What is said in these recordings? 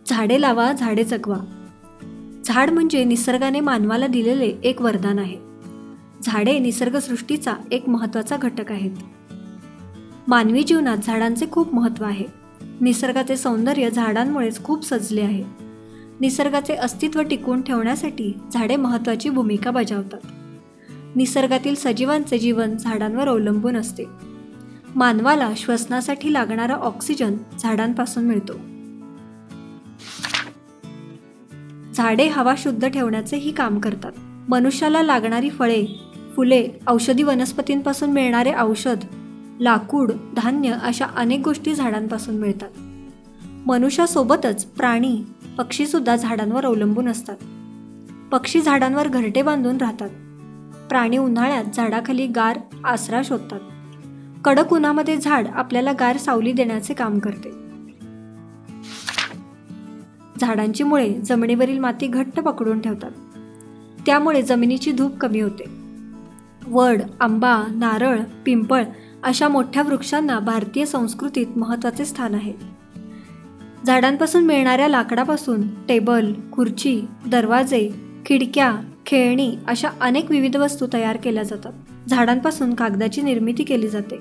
झाडे लावा, झाडे जगवा. झाड म्हणजे निसर्गाने मानवाला दिलेले एक वरदान आहे. झाडे निसर्गसृष्टीचा एक महत्त्वाचा घटक आहेत. मानवी जीवनात झाडांचे खूप महत्त्व आहे. निसर्गाचे सौंदर्य झाडांमुळेच खूप सजले आहे. निसर्गाचे अस्तित्व टिकवून ठेवण्यासाठी झाडे महत्त्वाची भूमिका बजावतात. निसर्गातील सजीवांचे जीवन झाडांवर अवलंबून असते. मानवाला श्वसनासाठी लागणारा ऑक्सिजन झाडांपासून मिळतो. झाडे हवा शुद्ध ठेवण्याचेही काम करतात. मनुष्याला लागणारी फळे, फुले, औषधी वनस्पतींपासून मिळणारे औषध, लाकूड, धान्य अशा अनेक गोष्टी झाडांपासून मिळतात. मनुष्यासोबतच प्राणी, पक्षीसुद्धा झाडांवर अवलंबून असतात. पक्षी झाडांवर घरटे बांधून राहतात. प्राणी उन्हाळ्यात झाडाखाली गार आसरा शोधतात. कडक उन्हामध्ये झाड आपल्याला गार सावली देण्याचे काम करते. झाडांची मुळे जमिनीवरील माती घट्ट पकडून ठेवतात. त्यामुळे जमिनीची धूप कमी होते. वड, आंबा, नारळ, पिंपळ अशा मोठ्या वृक्षांना भारतीय संस्कृतीत महत्त्वाचे स्थान आहे. झाडांपासून मिळणाऱ्या लाकडापासून टेबल, खुर्ची, दरवाजे, खिडक्या, खेळणी अशा अनेक विविध वस्तू तयार केल्या जातात. झाडांपासून कागदाची निर्मिती केली जाते.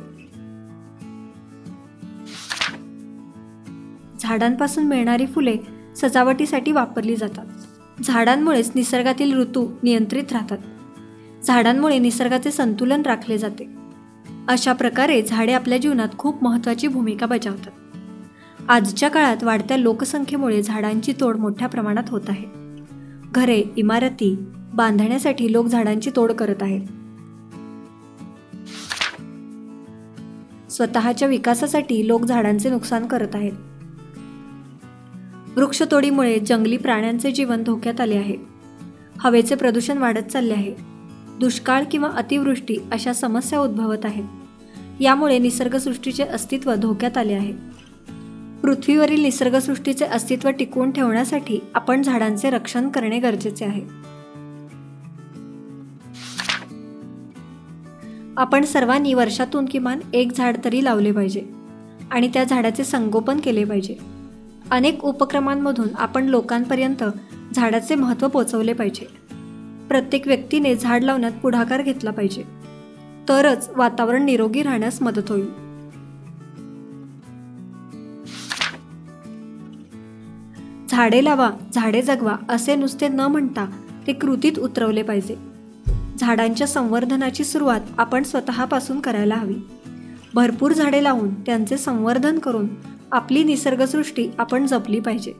झाडांपासून मिळणारी फुले सजावटीसाठी वापरली जातात. झाडांमुळेच निसर्गातील ऋतू नियंत्रित राहतात. झाडांमुळे निसर्गाचे संतुलन राखले जाते. अशा प्रकारे झाडे आपल्या जीवनात खूप महत्त्वाची भूमिका बजावतात. आजच्या काळात वाढत्या लोकसंख्येमुळे झाडांची तोड मोठ्या प्रमाणात होत आहे. घरे, इमारती बांधण्यासाठी लोक झाडांची तोड करत आहेत. स्वतःच्या विकासासाठी लोक झाडांचे नुकसान करत आहेत. वृक्षतोडीमुळे जंगली प्राण्यांचे जीवन धोक्यात आले आहे. हवेचे प्रदूषण वाढत चालले आहे. दुष्काळ किंवा अतिवृष्टी अशा समस्या उद्भवत आहेत. यामुळे निसर्गसृष्टीचे अस्तित्व धोक्यात आले आहे. पृथ्वीवरील निसर्गसृष्टीचे अस्तित्व टिकवून ठेवण्यासाठी आपण झाडांचे रक्षण करणे गरजेचे आहे. आपण सर्वांनी वर्षातून किमान एक झाड तरी लावले पाहिजे आणि त्या झाडाचे संगोपन केले पाहिजे. अनेक उपक्रमांमधून आपण लोकांपर्यंत झाडाचे महत्त्व पोहोचवले पाहिजे. प्रत्येक व्यक्तीने झाड लावण्यात पुढाकार घेतला पाहिजे. तरच वातावरण निरोगी राहण्यास मदत होईल. झाडे लावा, झाडे जगवा असे नुसते न म्हणता ते कृतीत उतरवले पाहिजे. झाडांच्या संवर्धनाची सुरुवात आपण स्वतःपासून करायला हवी. भरपूर झाडे लावून त्यांचे संवर्धन करून आपली निसर्गसृष्टी आपण जपली पाहिजे.